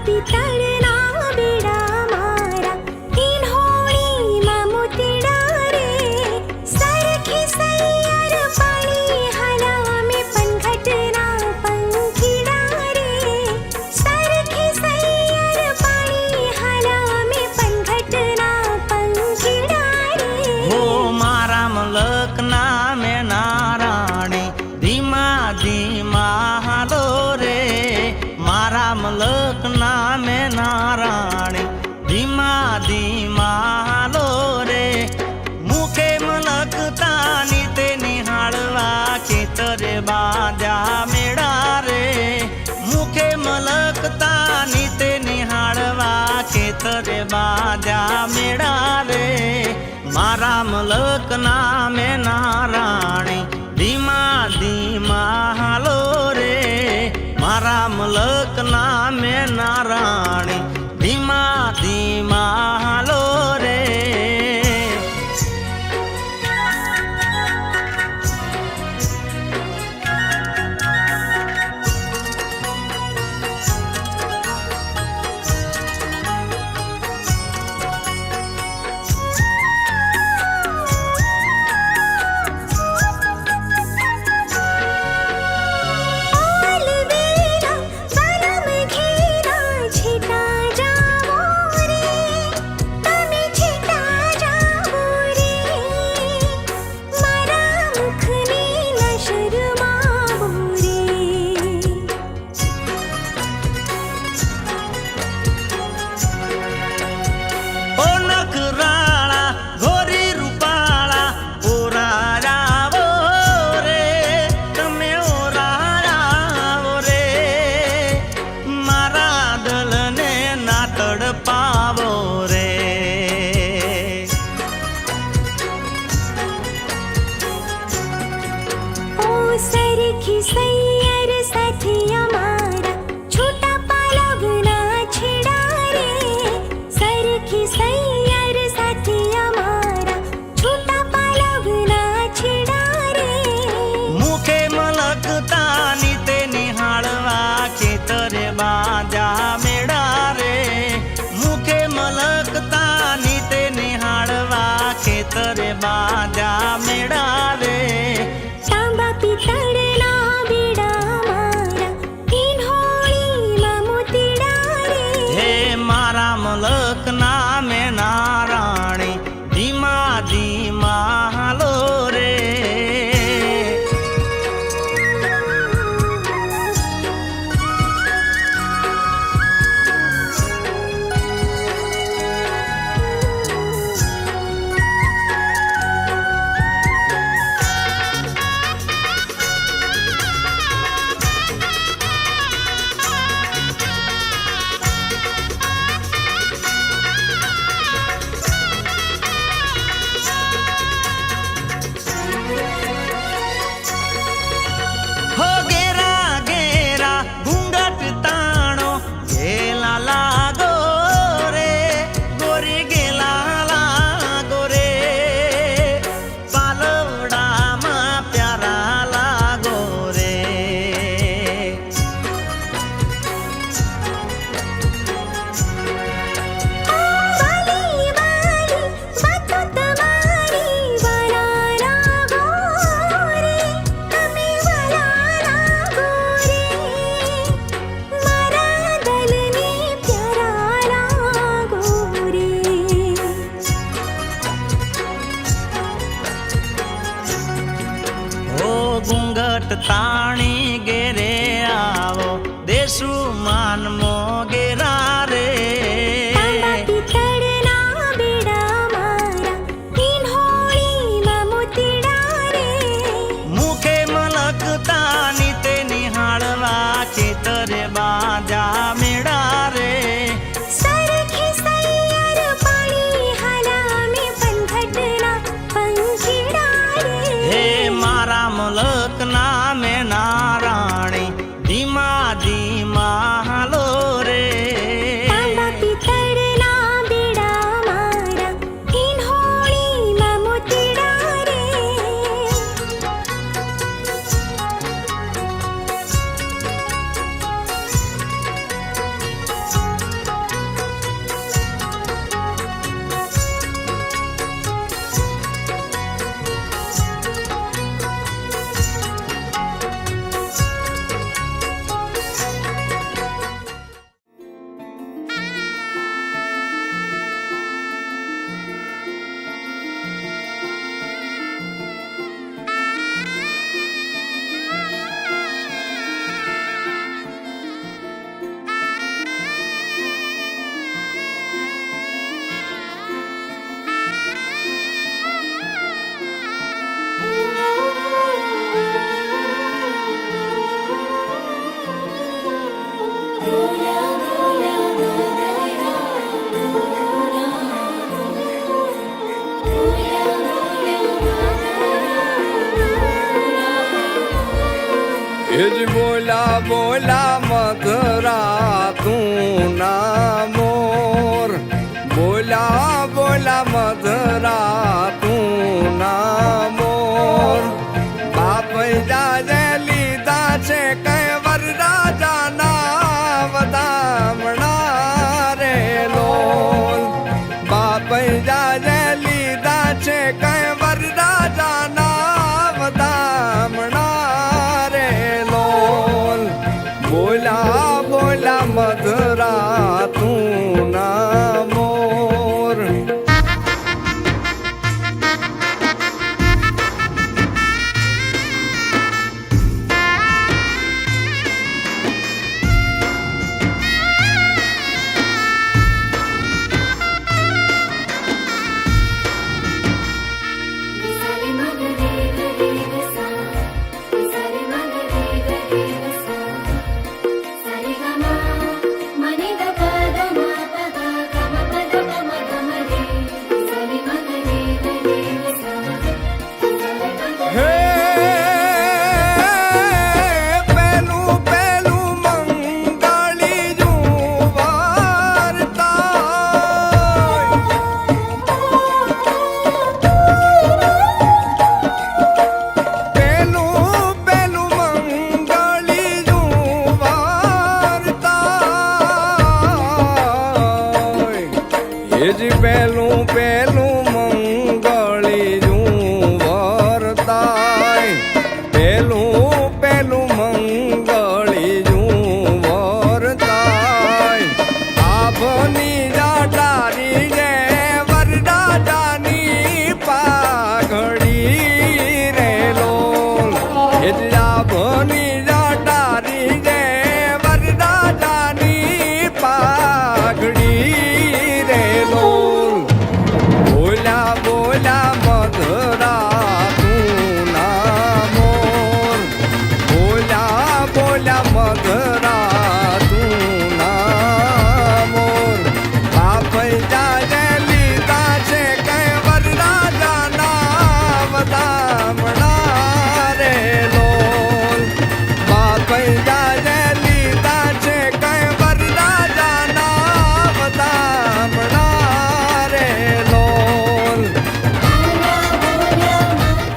પિતળના બેડા મારા ઈન્હોણીમાં મોતીડા રે સરખી સૈયર પાણી હલામે પનઘટના પંખીડા રે સરખી સૈયર પાણી હલામે પનઘટના પંખીડા રે હો મારા મલકના મેં નારાણી ધીમા ધીમા હાલો રે મારા મલકના મેં નારાણી ધીમા ધીમા હાલો રે મુખે મલકતાની તે નિહાળવા ખેતરે બાંધ્યા મેળા રે મુખે મલકતાની તે નિહાળવા ખેતરે બાંધ્યા મેળા રે મારા મલકના મેં નારાણી ધીમા ધીમા હાલો રે મારા મલકના મેં નારાણી ધીમા ધીમા હાલો રે આલવેલા વનમ ઘેરા છેટા જાવો રે તમે છેટા જાવો રે મારા મુખને ન શરમાવો રે ઓ નખરાળા ગોરી રૂપાળા ઓરાળાવો રે તમે ઓરાળાવો રે મારા દલને ના તડપાવો રે ઓ સરખી સૈયર સાથે અમારા છૂટા પાલવના છેડા રે સરખી સૈયર સાથે અમારા છૂટા પાલવના છેડા રે મુખે મલકતાની તે નિહાળવા ખેતરે બાંધ્યા મેળા રે મુખે મલકતાની તે નિહાળવા ખેતરે બાંધ્યા મેળા રે તાંબા પિતળના બેડા મારા ઈન્હોણીમાં મોતીડા રે હે મારા મલકના મેં નારાણી ધીમા ધીમા હાલો રે બોલા બોલા મધરા તું ના મોર, બોલા બોલા મધરા તું ના મોર. બાપ જાજે લીધા છે કઈ વરરાજાના વધામણા રે લોલ. બાપ જાજે લીધા છે કઈ વરરાજાના વધામણા રે લોલ. બોલા બોલા મધરા તું ના મોર. Sare maga re ga re ga sa, sare maga re ga re ga sa, sare ga ma, mani da pa da ma pa da ga ma pa da pa ma ga ma re. Sare maga re ga re ga sa, sare maga હે પેલું પેલું મંગળી જુવારતા. પેલું પેલું મંગળી જુવારતા. એ જ પેલું પેલું